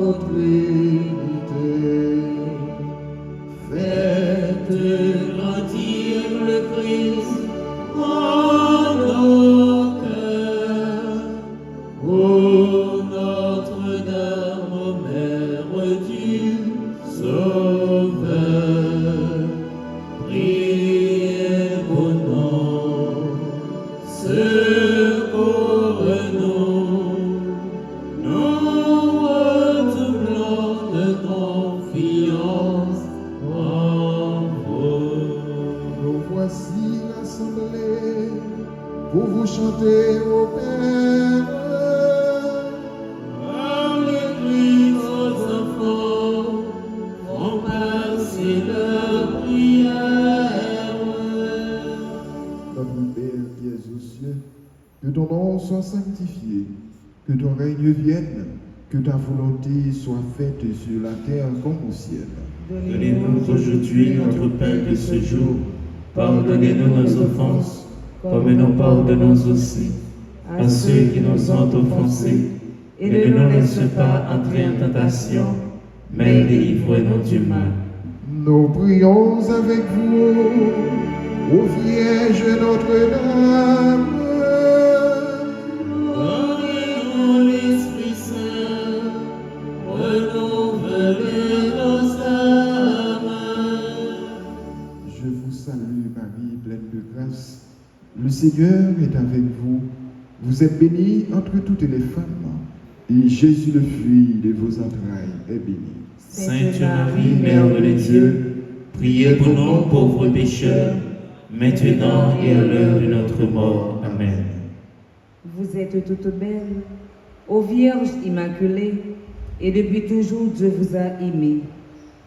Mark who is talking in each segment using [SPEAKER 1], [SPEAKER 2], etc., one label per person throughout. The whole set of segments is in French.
[SPEAKER 1] notre unité. Faites grandir le Christ en nos cœurs. Ô Notre-Dame, Mère du Sauveur, priez pour nous, secours-nous, nous redoublons de confiance en vous.
[SPEAKER 2] Nous voici rassemblés pour vous chanter au Père.
[SPEAKER 1] Comme les cris aux enfants font passer leur prière.
[SPEAKER 2] Notre Père qui es aux cieux, que ton nom soit sanctifié, que ton règne vienne, que ta volonté soit faite sur la terre comme au ciel.
[SPEAKER 3] Donnez-nous aujourd'hui notre pain de ce jour. Pardonnez-nous nos offenses, comme nous pardonnons aussi à ceux qui nous ont offensés. Et ne nous laisse pas entrer en tentation, mais délivre-nous du mal.
[SPEAKER 2] Nous prions avec vous, ô Vierge Notre-Dame.
[SPEAKER 1] Donnez-nous l'Esprit Saint, renouvelez nos âmes.
[SPEAKER 2] Je vous salue Marie, pleine de grâce. Le Seigneur est avec vous. Vous êtes bénie entre toutes les femmes. Et Jésus, le fruit de vos entrailles, est béni.
[SPEAKER 3] Sainte Marie, Mère de Dieu, priez pour nous pauvres pécheurs, maintenant et à l'heure de notre mort. Amen.
[SPEAKER 4] Vous êtes toute belle, ô Vierge Immaculée, et depuis toujours Dieu vous a aimé.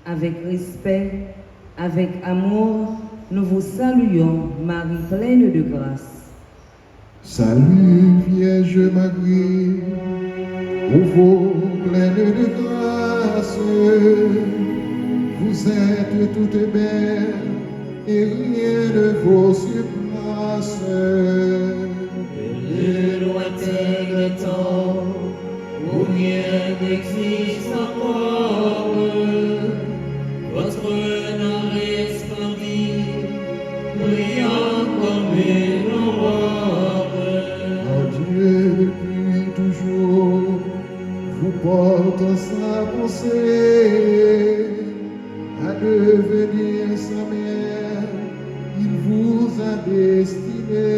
[SPEAKER 4] Avec respect, avec amour, nous vous saluons, Marie pleine de grâce.
[SPEAKER 2] Salut Vierge Marie, ô vous pleine de grâce, vous êtes toute belle et rien ne vous surpasse.
[SPEAKER 1] Le lointain temps où rien n'existe encore, votre nom resplendit, brillant comme une aurore.
[SPEAKER 2] En Dieu depuis toujours, vous porte sa pensée, à devenir sa mère, il vous a destiné.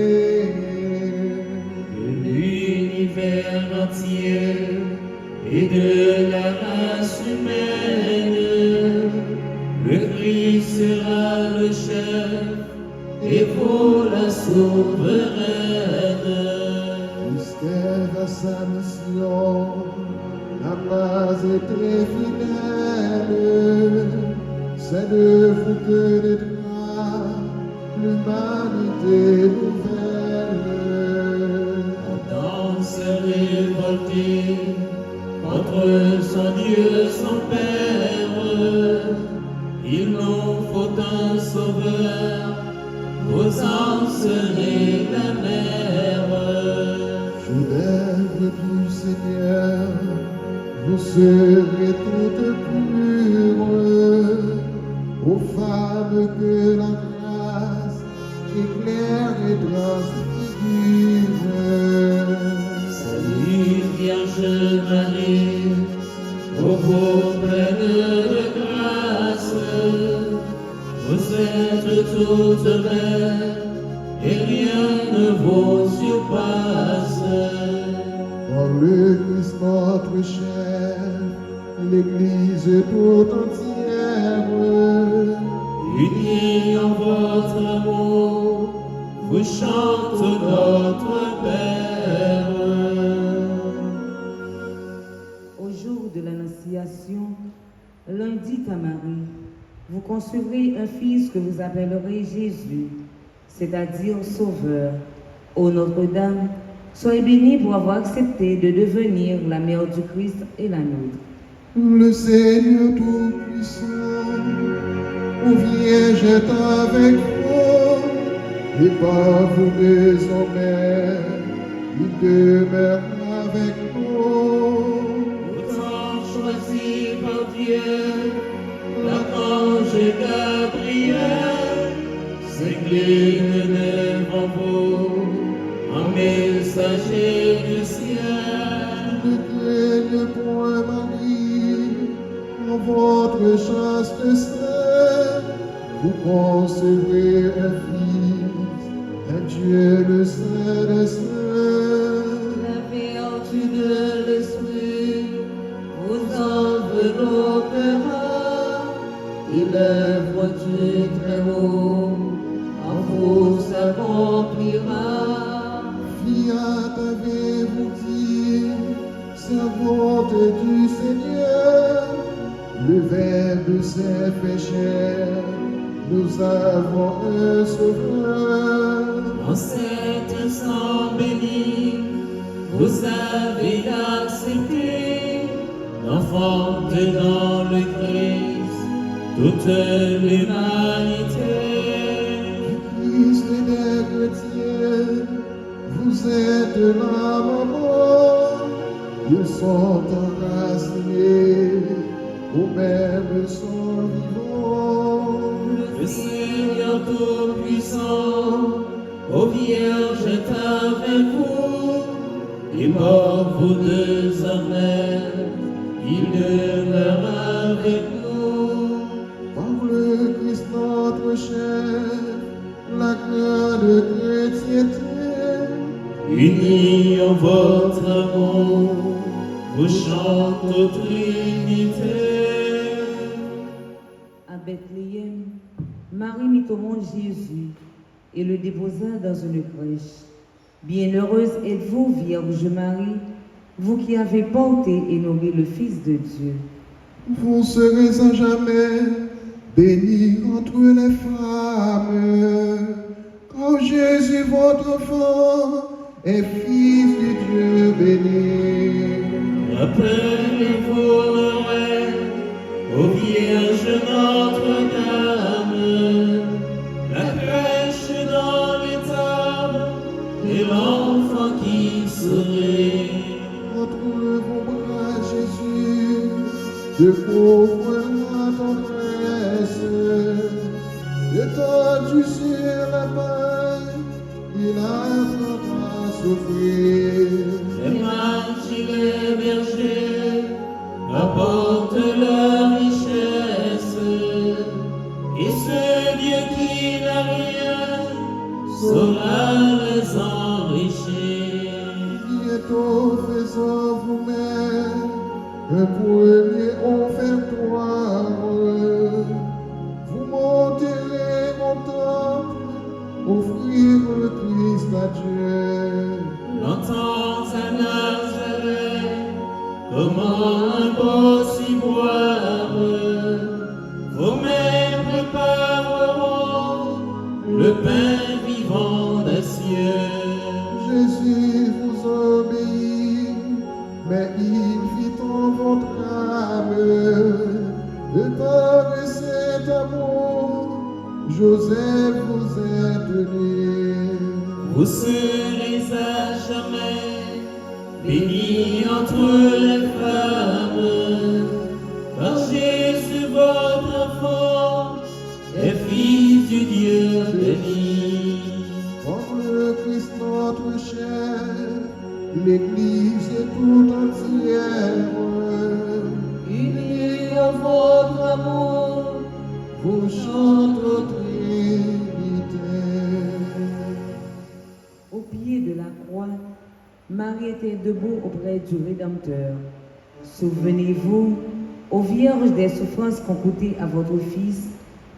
[SPEAKER 1] De l'univers entier et de la race humaine, le Christ sera le chef et vous la souveraine.
[SPEAKER 2] Mystère à sa mission, n'a pas été fidèle, c'est de vous que naîtra l'humanité nouvelle.
[SPEAKER 1] Adam s'est révolté contre son Dieu, son Père. Il nous faut un sauveur, vous en serez la mère.
[SPEAKER 2] Judève du Seigneur, vous serez toutes pures, aux femmes que la grâce éclaire et transfigure.
[SPEAKER 1] Salut Vierge Marie, ô vous pleine de grâce, vous êtes toute belle et rien ne vous surpasse.
[SPEAKER 2] Par le Christ notre chef, l'Église tout entière,
[SPEAKER 1] Unis en votre amour, vous chante notre Père.
[SPEAKER 4] Au jour de l'Annonciation, l'un dit à Marie, vous concevrez un fils que vous appellerez Jésus, c'est-à-dire Sauveur. Ô Notre-Dame, soyez bénie pour avoir accepté de devenir la mère du Christ et la nôtre.
[SPEAKER 2] le Seigneur Tout-Puissant, ô Vierge est avec vous, et par vous désormais, il demeure avec nous.
[SPEAKER 1] Autant choisi par Dieu, l'archange Gabriel s'incline devant vous, en messager du ciel.
[SPEAKER 2] Ne craignez point, Marie, en votre chaste sein, vous concevrez un fils, un Dieu le Saint des Saints.
[SPEAKER 4] La vertu de l'Esprit vous enveloppera, et l'œuvre du Très-Haut en vous s'accomplira.
[SPEAKER 2] Fiat avez-vous dit, servante du Seigneur, le Verbe s'est fait chair, nous avons un sauveur.
[SPEAKER 1] En cet instant béni, vous avez accepté d'enfanter dans le Christ toute l'humanité.
[SPEAKER 2] Christ et des chrétiens, vous êtes la maman, ils sont enracinés au même sang vivant.
[SPEAKER 1] Le Seigneur Tout-Puissant, ô Vierge est avec vous, et mort vous désormais, il demeure avec nous.
[SPEAKER 2] Par le Christ notre chef, la grande chrétienté,
[SPEAKER 1] Unis en votre amour, vous chantez aux Trinité.
[SPEAKER 4] À Bethléem, Marie mit au monde Jésus et le déposa dans une crèche. Bienheureuse êtes-vous, Vierge Marie, vous qui avez porté et nourri le Fils de Dieu.
[SPEAKER 2] vous serez à jamais bénie entre les femmes. Car Jésus, votre enfant, est Fils du Dieu béni.
[SPEAKER 1] Rappelez-vous le rêve, ô Vierge Notre-Dame, la crèche dans l'étable et l'enfant qui sourit.
[SPEAKER 2] Entre vos bras, Jésus, de pauvre la tendresse, étendu sur la main, il apprendra à souffrir.
[SPEAKER 1] Les magi, les bergers apportent leur richesse, et ce Dieu qui n'a rien saura les enrichir.
[SPEAKER 2] Bientôt faisons vous-même un premier offertoire. Vous monterez mon temple, offrir le Christ à Dieu.
[SPEAKER 1] Longtemps à Nazareth, comment impossible, vos mains prépareront le pain vivant des cieux.
[SPEAKER 2] Jésus vous obéit, mais il vit en votre âme. De par cet amour, Joseph vous est donné.
[SPEAKER 1] Vous serez à jamais bénis entre les femmes, car Jésus votre enfant est Fils du Dieu béni.
[SPEAKER 2] Par le Christ notre chef, l'Église tout entière,
[SPEAKER 4] Unis en votre amour,
[SPEAKER 2] vous chante au Trinité.
[SPEAKER 4] au pied de la croix, Marie était debout auprès du Rédempteur. Souvenez-vous, ô Vierge, des souffrances qu'ont coûté à votre Fils,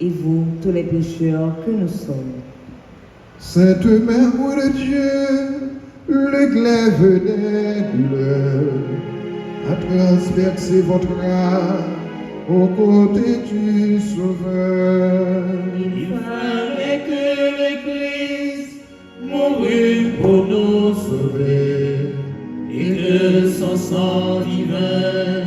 [SPEAKER 4] et vous, tous les pécheurs que nous sommes.
[SPEAKER 2] Sainte Mère de Dieu, le glaive des douleurs a transpercé votre âme aux côtés du Sauveur.
[SPEAKER 1] Il fallait que le Christ mourût pour nous sauver, et que son sang divin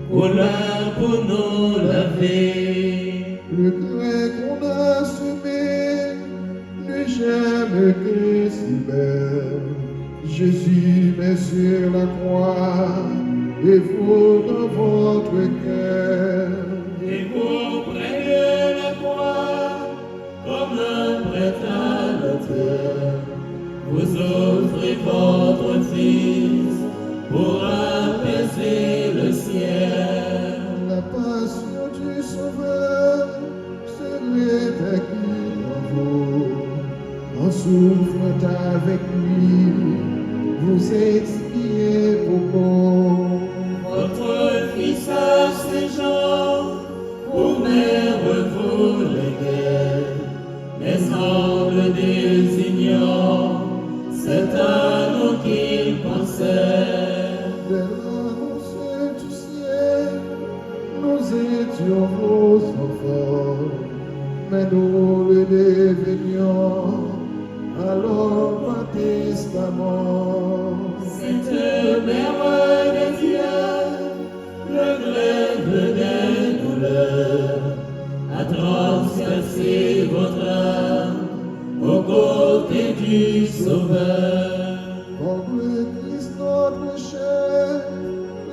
[SPEAKER 1] coula pour nous laver.
[SPEAKER 2] Le grain qu'on a semé ne j'aime que si belle. Jésus met sur la croix et vous dans votre cœur.
[SPEAKER 1] Et vous près de la croix, comme un prêtre à l'autel, vous offrez votre Fils pour apaiser le ciel.
[SPEAKER 2] La passion du Sauveur serait acquise en vous. En souffrant avec lui, vous expiez vos maux.
[SPEAKER 1] Votre Fils à ses gens, pour mère vous léguez, les anges désignant, c'est à nous qu'il pensait.
[SPEAKER 2] Dès l'annonce du ciel, nous étions vos enfants, mais nous le devenions. Alors par testament,
[SPEAKER 1] Cette mère de Dieu, le glaive des douleurs, a transpercé votre âme aux côtés du Sauveur.
[SPEAKER 2] pour le Christ notre cher,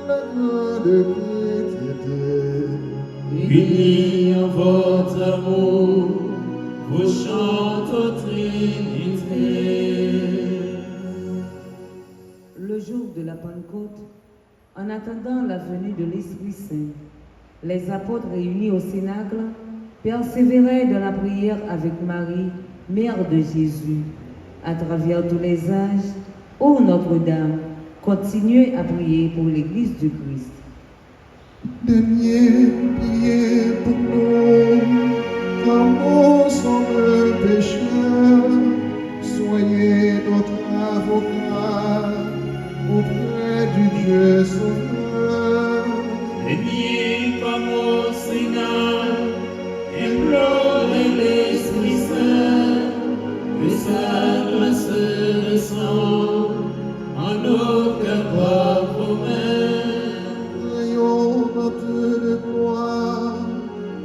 [SPEAKER 2] la grande piété.
[SPEAKER 1] Unis en votre amour, vous chantez aux Trinité.
[SPEAKER 4] Le jour de la Pentecôte, en attendant la venue de l'Esprit Saint, les apôtres réunis au Cénacle persévéraient dans la prière avec Marie, mère de Jésus. À travers tous les âges, ô Notre-Dame, continuez à prier pour l'Église du Christ.
[SPEAKER 2] Daignez prier pour nous, car nous sommes pécheurs. Soyez notre avocat auprès du Dieu Sauveur.
[SPEAKER 1] Bénis comme au Sénat, implorez l'Esprit Saint, que sa grâce descende en nos cœurs par vous-mêmes.
[SPEAKER 2] Ayons notre de gloire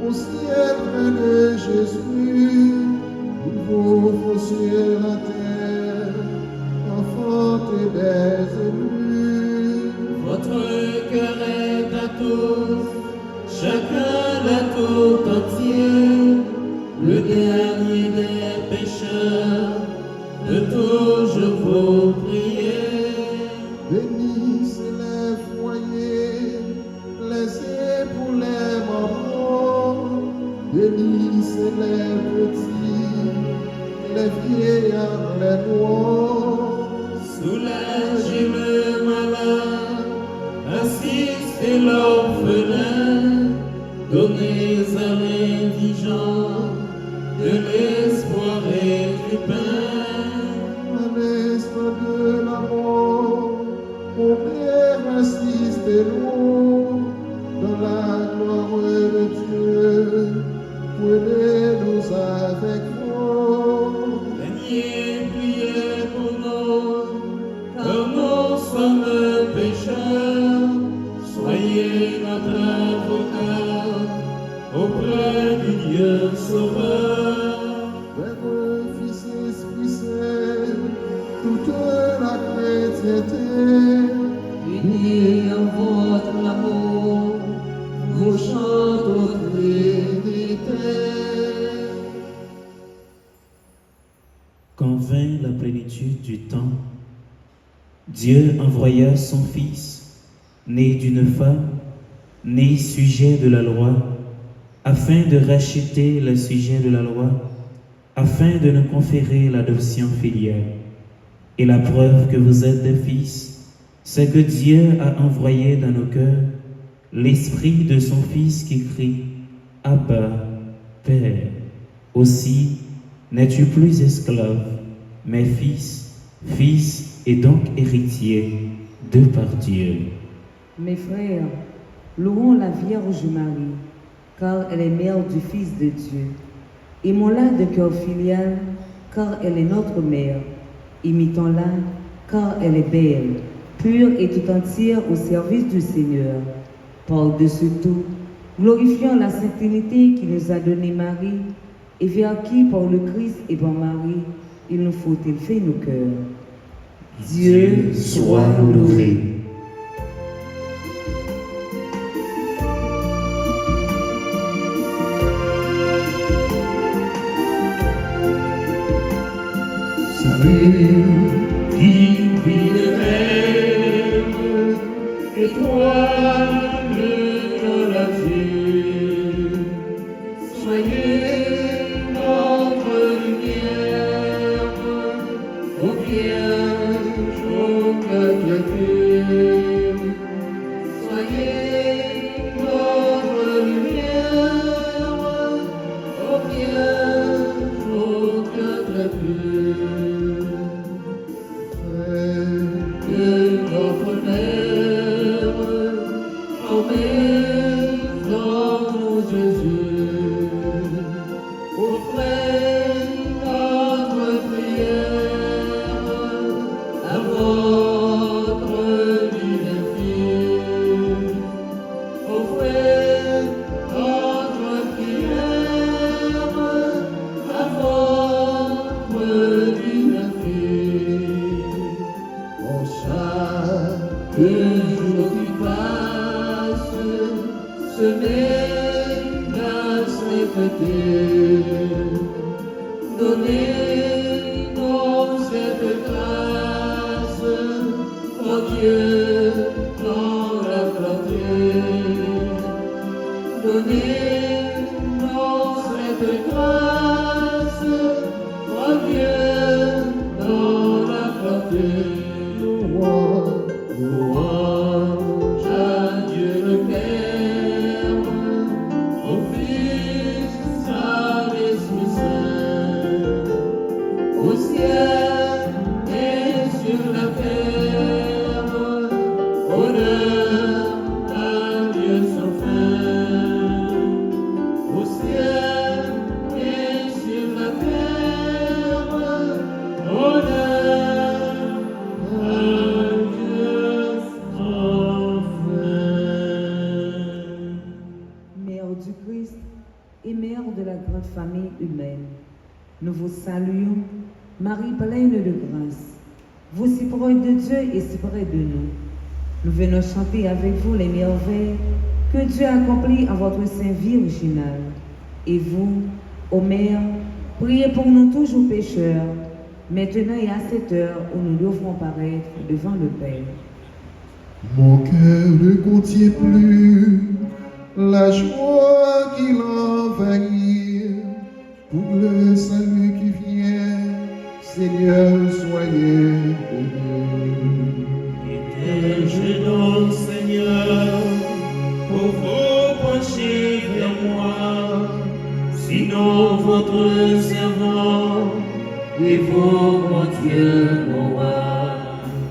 [SPEAKER 2] au ciel près de Jésus. Il vous faut sur la terre, enfanter des élus.
[SPEAKER 1] Votre cœur est à tous, chacun l'a tout entier, le dernier des pécheurs, de toujours vous prier.
[SPEAKER 2] Bénissez les foyers, les époux, les mamans. Bénissez les petits, les vieillards, les noirs.
[SPEAKER 1] Soulagez le malade, assistez l'orphelin, donnez à l'indigent de l'espoir et du pain.
[SPEAKER 2] À l'instant de la mort, mon Père, assistez-nous dans la gloire de Dieu. Prenez-nous avec vous.
[SPEAKER 1] Daignez prier pour nous, car nous sommes pécheurs. Soyez notre avocat auprès du Dieu Sauveur.
[SPEAKER 2] Père, Fils et Esprit Saint, toute la chrétienté,
[SPEAKER 4] Unis en votre amour,
[SPEAKER 2] vous chante aux Trinité.
[SPEAKER 3] Quand vint la plénitude du temps, Dieu envoya son Fils, né d'une femme, né sujet de la loi, afin de racheter le sujet de la loi, afin de nous conférer l'adoption filiale. Et la preuve que vous êtes des fils, c'est que Dieu a envoyé dans nos cœurs l'Esprit de son Fils qui crie « Abba, Père ». Aussi, n'es-tu plus esclave, mais fils et donc héritier de par Dieu.
[SPEAKER 4] Mes frères, louons la Vierge Marie, car elle est mère du Fils de Dieu. Aimons-la de cœur filial, car elle est notre mère. Imitons-la, car elle est belle, pure et tout entière au service du Seigneur. Par-dessus tout, glorifions la Sainte Trinité qui nous a donné Marie, et vers qui, par le Christ et par Marie, il nous faut élever nos cœurs. Dieu soit loué.
[SPEAKER 2] salut,
[SPEAKER 1] divine Mère, étoile dans la vie, soyez notre lumière, ô Vierge, ô cœur de Dieu. Soyez notre lumière, ô Vierge, ô cœur de Dieu. Que notre Mère emmène dans nous Jésus, offrez notre prière à votre divin Fils. Offrez notre prière à votre divin Fils. En chaque jour qui passe, semez la sainteté. Donnez-nous cette grâce, ô Dieu, dans la clarté. Donnez-nous cette grâce, ô Dieu, dans la clarté. Louange à Dieu le Père, au Fils, à l'Esprit Saint, au ciel et sur la terre, honneur à Dieu sans fin. Au ciel et sur la terre, honneur à Dieu sans fin.
[SPEAKER 4] Mère du Christ et Mère de la grande famille humaine, nous vous saluons, Marie pleine de grâce. Vous si proche de Dieu et si près de nous. Nous venons chanter avec vous les merveilles que Dieu accomplit en votre sein virginal. Et vous, ô Mère, priez pour nous toujours pécheurs, maintenant et à cette heure où nous devrons paraître devant le Père.
[SPEAKER 2] mon cœur ne contient plus la joie qui l'envahit pour le salut qui vient. Seigneur, soyez béni.
[SPEAKER 3] Et je donne, Seigneur, pour vous pencher vers moi, sinon votre servant et vous, mon Dieu, mon roi.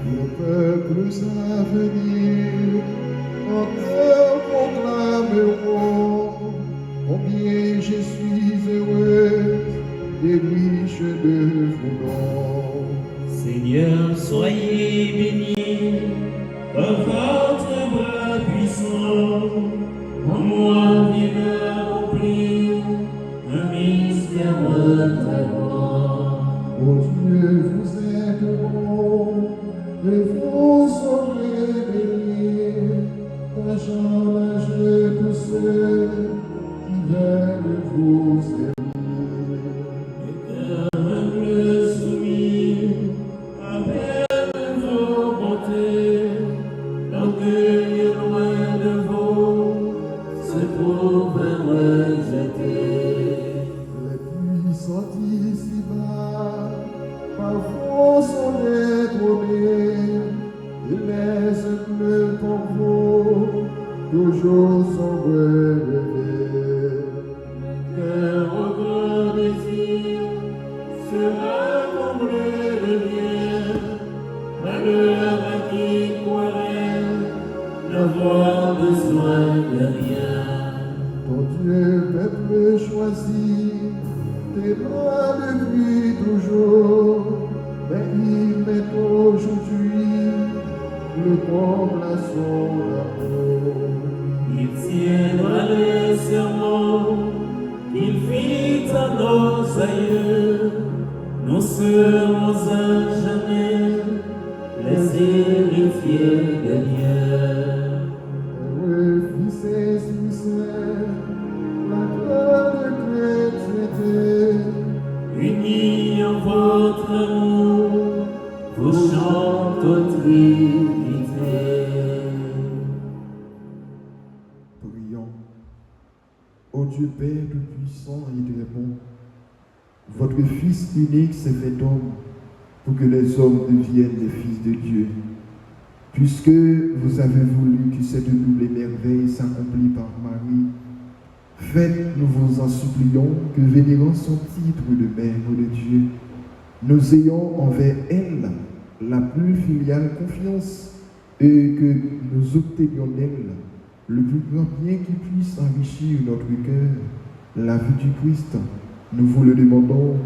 [SPEAKER 2] Nos peuples à venir encore proclameront combien je suis heureux et riche de vos noms.
[SPEAKER 3] Seigneur, soyez bénis par votre bras puissant. En moi vient accomplir un mystère très grand.
[SPEAKER 2] Ô Dieu, vous êtes bon, et vous serez bénis, tâchant l'âge tous ceux qui viennent vous servir.
[SPEAKER 3] Humble soumis, appelle vos bontés, l'orgueil loin de vous se trouve rejeté.
[SPEAKER 2] Les puissants ici-bas, par vous sont détrônés, et les simples tombeaux toujours sont relevés.
[SPEAKER 3] Cœur au grand désir sera comblé de bien, malheur à qui croirait n'avoir besoin de rien.
[SPEAKER 2] Ton Dieu, peuple choisi, t'es loin depuis toujours, mais il met aujourd'hui le comble à son amour.
[SPEAKER 3] Il tiendra le serment qu'il fit à nos aïeux. Nous serons à jamais les héritiers de Dieu.
[SPEAKER 2] Heureux Fils et Esprit Saint, la grande chrétienté,
[SPEAKER 3] Unis en votre amour, vous chante aux Trinité.
[SPEAKER 2] Prions. Ô Dieu Père tout-puissant et très bon, votre Fils unique s'est fait homme pour que les hommes deviennent les fils de Dieu. Puisque vous avez voulu que cette double merveille s'accomplisse par Marie, faites, nous vous en supplions, que vénérant son titre de mère de Dieu, nous ayons envers elle la plus filiale confiance et que nous obtenions d'elle le plus grand bien qui puisse enrichir notre cœur, la vie du Christ. Nous vous le demandons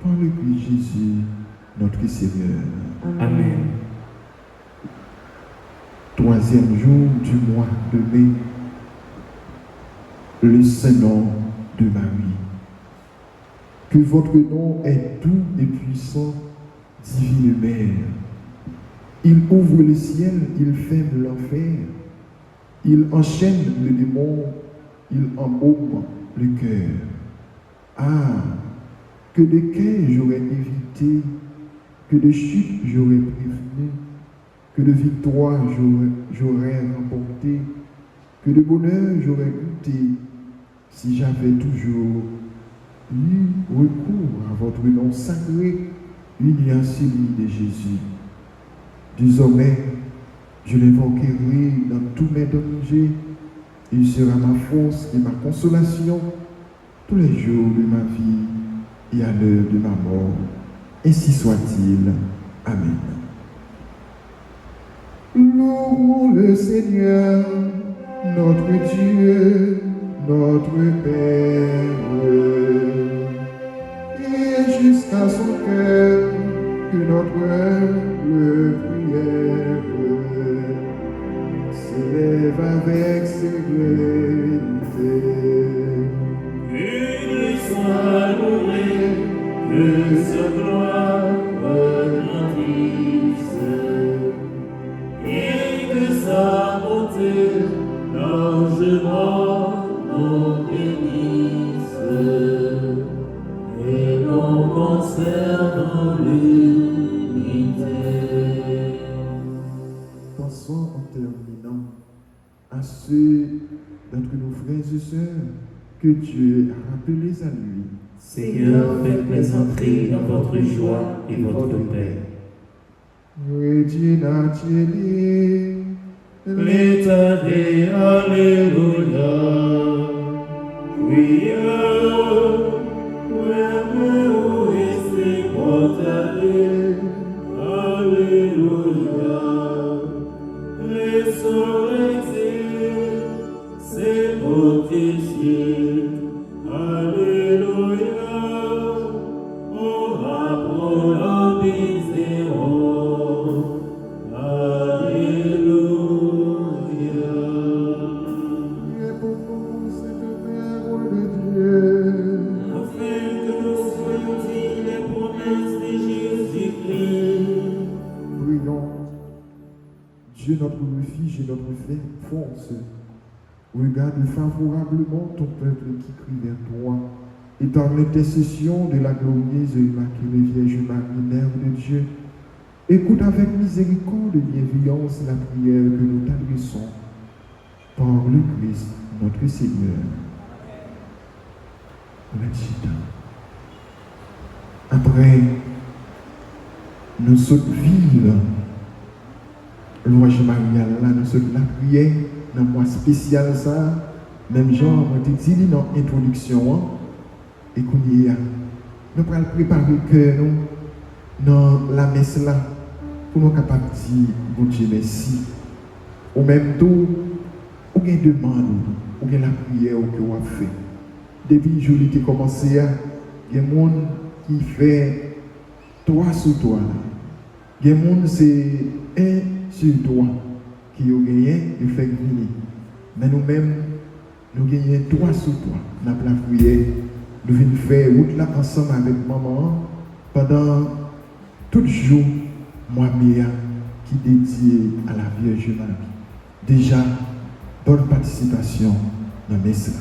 [SPEAKER 2] par le Christ Jésus, notre Seigneur.
[SPEAKER 3] Amen.
[SPEAKER 2] Troisième jour du mois de mai, le Saint-Nom de Marie. Que votre nom est doux et puissant, divine Mère. Il ouvre le ciel, il ferme l'enfer, il enchaîne le démon, il embaume le cœur. Ah, que de quai j'aurais évité, que de chute j'aurais prévenu, que de victoire j'aurais remporté, que de bonheur j'aurais goûté, si j'avais toujours eu recours à votre nom sacré, uni à celui de Jésus. Désormais, je l'invoquerai dans tous mes dangers. Il sera ma force et ma consolation tous les jours de ma vie et à l'heure de ma mort. Ainsi soit-il. Amen. Louons le Seigneur, notre Dieu, notre Père, et jusqu'à son cœur que notre humble prière s'élève avec sérénité.
[SPEAKER 3] Qu'il soit loué, que sa gloire grandisse, et que sa bonté largement nous bénisse, et nous conserve en l'unité.
[SPEAKER 2] Pensons en terminant à ceux d'entre nos frères et sœurs que Dieu a rappelés à lui.
[SPEAKER 3] Seigneur, faites-les entrer dans votre joie et votre paix.
[SPEAKER 2] Regina Tieli,
[SPEAKER 3] L'éternel, Alléluia. Oui, où est-ce qu'on Alléluia. Résurrecté, c'est protégé. Alléluia. On rapproche la miséricorde. Alléluia.
[SPEAKER 2] priez pour nous, cette Mère de Dieu.
[SPEAKER 3] Afin que nous soyons dignes des promesses de Jésus-Christ.
[SPEAKER 2] Prions. Dieu notre refuge et notre force, regarde favorablement ton peuple qui crie vers toi, et par l'intercession de la glorieuse et immaculée Vierge Marie, Mère de Dieu, écoute avec miséricorde et bienveillance la prière que nous t'adressons par le Christ, notre Seigneur. Après, nous sommes vives. Louange Marie, là, nous sommes la prière, dans le mois spécial, ça, même genre, on te dit dans l'introduction, et qu'on y a, nous allons préparer le cœur, nous, dans la messe là, pour nous capables de dire, bon Dieu, merci. Au même temps, on a une demande, on a la prière que on a fait. Depuis que je l'ai commencé, il y a des gens qui fait toi sur toi. Il y a des gens, c'est un sur toi qui ont gagné et fait venir. Mais nous-mêmes, nous gagnons toi sur toi. Nous avons la prière. Nous venons faire route là ensemble avec maman pendant tout le jour, moi, Mia, qui dédié à la Vierge Marie. Déjà, bonne participation dans mes messe.